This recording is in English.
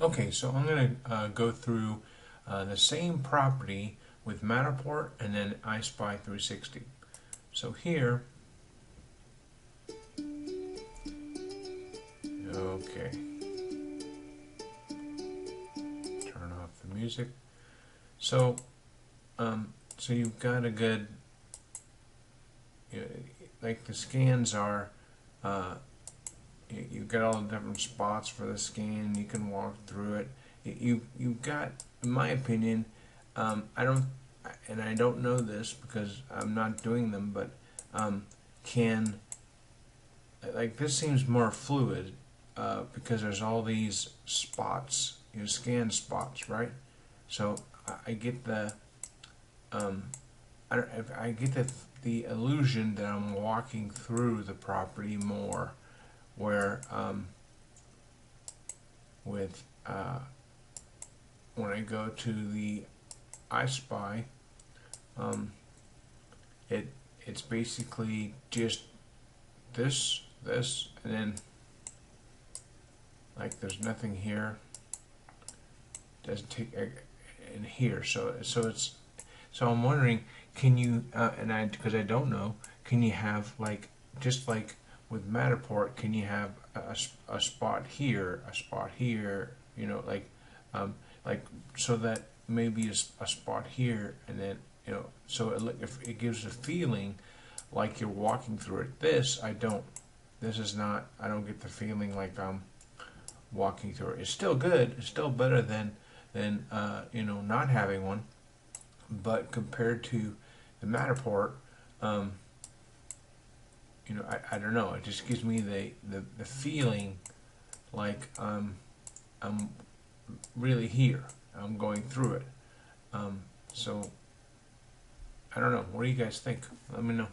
Okay, so I'm going to go through the same property with Matterport and then eyespy360. So here, okay, turn off the music. So, so you've got a good, you know, like the scans are, you've got all the different spots for the scan. You can walk through it. You've got, in my opinion, I don't, and I don't know this because I'm not doing them, but can, like, this seems more fluid because there's all these spots, scan spots, right? So I get the I get the illusion that I'm walking through the property more, where with when I go to the iSpy, um, it's basically just this, and then like there's nothing here. Doesn't take in here, so it's so I'm wondering, can you and I because I don't know, can you have like just like with Matterport, can you have a spot here, a spot here, like so that maybe a spot here, and then so if it gives a feeling like you're walking through it. This I don't. This is not. I don't get the feeling like I'm walking through it. It's still good. It's still better than not having one. But compared to the Matterport, I don't know. It just gives me the feeling like I'm really here. I'm going through it. So I don't know. What do you guys think? Let me know.